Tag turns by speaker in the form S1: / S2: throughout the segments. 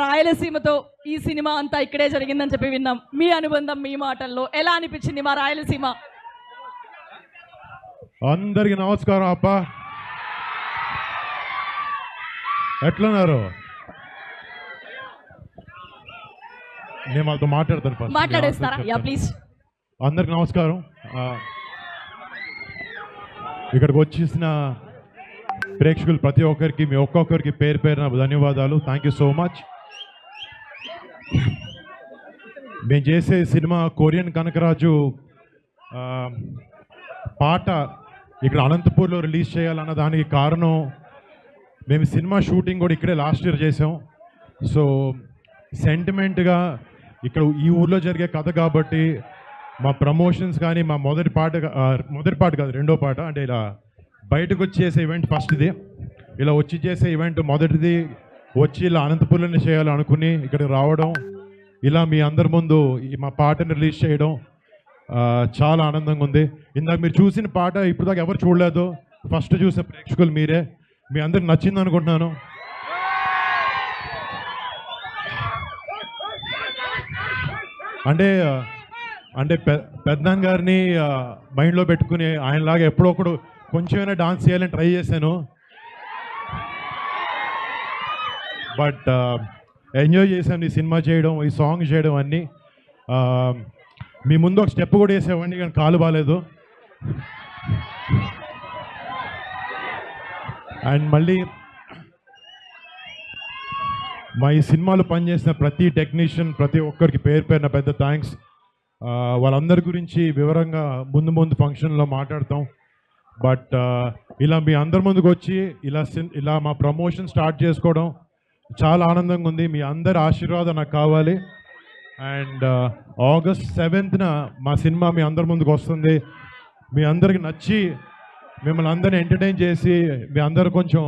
S1: రాయలసీమతో ఈ సినిమా అంతా ఇక్కడే జరిగిందని చెప్పి విన్నాం. మీ అనుబంధం మీ మాటల్లో ఎలా అనిపించింది మా రాయలసీమ?
S2: అందరికి నమస్కారం అప్ప, ఎట్లున్నారు? నేను వాళ్ళతో మాట్లాడతాను ఫస్ట్.
S1: మాట్లాడేస్తారా? Yeah please.
S2: అందరికి నమస్కారం. ఇక్కడికి వచ్చేసిన ప్రేక్షకులు ప్రతి ఒక్కరికి, మీ ఒక్కొక్కరికి పేరు పేరున ధన్యవాదాలు. Thank you so much. మేము చేసే సినిమా కొరియన్ కనకరాజు పాట ఇక్కడ అనంతపూర్లో రిలీజ్ చేయాలన్న దానికి కారణం, మేము సినిమా షూటింగ్ కూడా ఇక్కడే లాస్ట్ ఇయర్ చేసాం. సో సెంటిమెంట్గా ఇక్కడ ఈ ఊర్లో జరిగే కథ కాబట్టి మా ప్రమోషన్స్ కానీ మా మొదటి పాట కాదు, రెండో పాట, అంటే ఇలా బయటకు వచ్చి చేసే ఈవెంట్ ఫస్ట్ ఇది. ఇలా వచ్చి చేసే ఈవెంట్ మొదటిది వచ్చి ఇలా అనంతపూర్లోనే చేయాలనుకుని ఇక్కడికి రావడం, ఇలా మీ అందరి ముందు మా పాటను రిలీజ్ చేయడం చాలా ఆనందంగా ఉంది. ఇందాక మీరు చూసిన పాట ఇప్పుడు దాకా ఎవరు చూడలేదు, ఫస్ట్ చూసే ప్రేక్షకులు మీరే. మీ అందరికి నచ్చింది అనుకుంటున్నాను. అంటే పెద్దనాన్న గారిని మైండ్లో పెట్టుకుని ఆయనలాగా ఎప్పుడొకడు కొంచెమైనా డాన్స్ చేయాలని ట్రై చేశాను. బట్ ఎంజాయ్ చేశాను ఈ సినిమా చేయడం, ఈ సాంగ్ చేయడం అన్నీ. మీ ముందు ఒక స్టెప్ కూడా వేసేవాడిని కానీ కాలు బాగాలేదు. అండ్ మళ్ళీ మా ఈ సినిమాలో పనిచేసిన ప్రతి టెక్నీషియన్, ప్రతి ఒక్కరికి పేరు పేరున పెద్ద థ్యాంక్స్. వాళ్ళందరి గురించి వివరంగా ముందు ఫంక్షన్లో మాట్లాడతాం. బట్ ఇలా మీ అందరి ముందుకు వచ్చి ఇలా మా ప్రమోషన్ స్టార్ట్ చేసుకోవడం చాలా ఆనందంగా ఉంది. మీ అందరి ఆశీర్వాదం నాకు కావాలి. అండ్ August 7th మా సినిమా మీ అందరి ముందుకు వస్తుంది. మీ అందరికి నచ్చి మిమ్మల్ని అందరిని ఎంటర్టైన్ చేసి మీ అందరు కొంచెం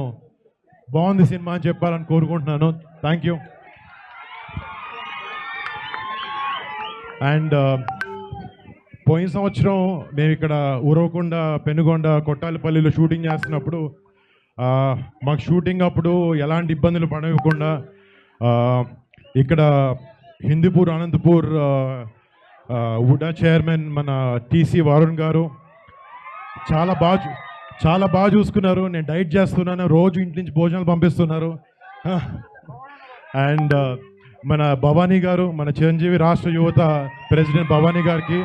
S2: బాగుంది సినిమా అని చెప్పాలని కోరుకుంటున్నాను. Thank you. అండ్ పోయిన సంవత్సరం మేము ఇక్కడ ఉరవకొండ, పెనుగొండ, కొట్టాలపల్లిలో షూటింగ్ చేస్తున్నప్పుడు మాకు షూటింగ్ అప్పుడు ఎలాంటి ఇబ్బందులు పడకుండా ఇక్కడ హిందూపూర్, అనంతపూర్ వుడా చైర్మన్ మన టీసీ వరుణ్ గారు చాలా బాగా చూసుకున్నారు. నేను డైట్ చేస్తున్నాను, రోజు ఇంటి నుంచి భోజనాలు పంపిస్తున్నారు. అండ్ మన భవానీ గారు, మన చిరంజీవి రాష్ట్ర యువత ప్రెసిడెంట్ భవానీ గారికి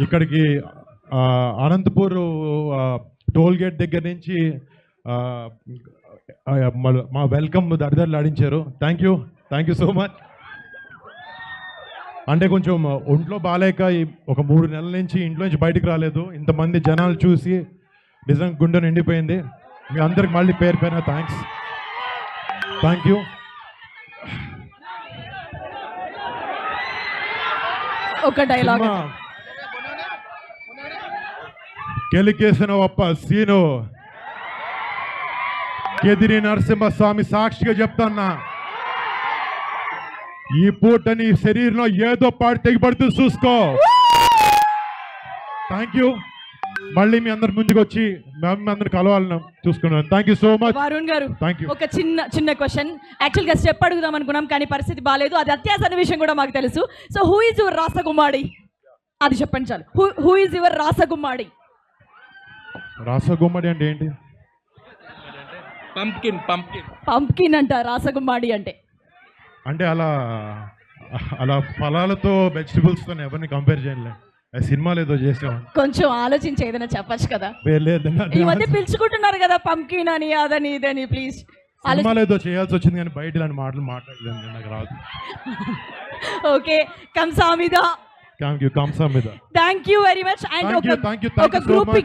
S2: ఇక్కడికి అనంతపూర్ టోల్ గేట్ దగ్గర నుంచి మా వెల్కమ్ దరిదర్లు ఆడించారు. Thank you so much. అంటే కొంచెం ఒంట్లో బాగాలేక ఒక 3 నెలల నుంచి ఇంట్లో నుంచి బయటకు రాలేదు. ఇంతమంది జనాలు చూసి నిజంగా గుండె నిండిపోయింది. మీ అందరికి మళ్ళీ పేరు పైన థ్యాంక్స్. Thank you.
S1: ఒక డైలాగ్.
S2: కెలికేసిన ఒప్ప సీను కెదిరి నరసింహస్వామి సాక్షిగా చెప్తాన్నా, ఈ పూట నీ శరీరంలో ఏదో పాటు తెగిపడుతూ చూసుకో. Thank you. మళ్ళీ మీ అందరి ముందుకు వచ్చి మేము అందరిని కలవాలని చూసుకున్నాను. Thank you so much.
S1: Varun గారు,
S2: థ్యాంక్ యూ.
S1: ఒక చిన్న క్వశ్చన్. యాక్చువల్గా స్టెప్ అడుగుదాం అనుకున్నాం కానీ పరిస్థితి బాగాలేదు. అది అత్యాసన్న విషయం కూడా మాకు తెలుసు. సో హూ ఈజ్ యువర్ రాసగుమ్మాడి? అది చెప్పండి చాలు. హూ ఈజ్ యువర్ రాసగుమ్మాడి?
S2: రాసగుమ్మడి అంటే ఏంటి?
S1: పంప్కిన్ అంట రాసగుమ్మాడి అంటే.
S2: అంటే అలా ఫలాలతో వెజిటబుల్స్తో ఎవరిని కంపేర్ చేయలే. సినిమాలు ఏదో చేసాం,
S1: కొంచెం ఆలోచించి ఏదైనా చెప్పచ్చు కదా. ఈ మధ్య పిలుచుకుంటున్నారు కదా పంప్కిన్ అని, అదని ఇదని. ప్లీజ్
S2: సినిమాలు ఏదో చేయాల్సి వచ్చింది కానీ బయట ఇలాంటి మాటలు మాట్లాడలేదు, నాకు రాదు.
S1: ఓకే, కంసామిదా.
S2: Thank you. కంసామిదా.
S1: Thank you very much. And ఒక గ్రూప్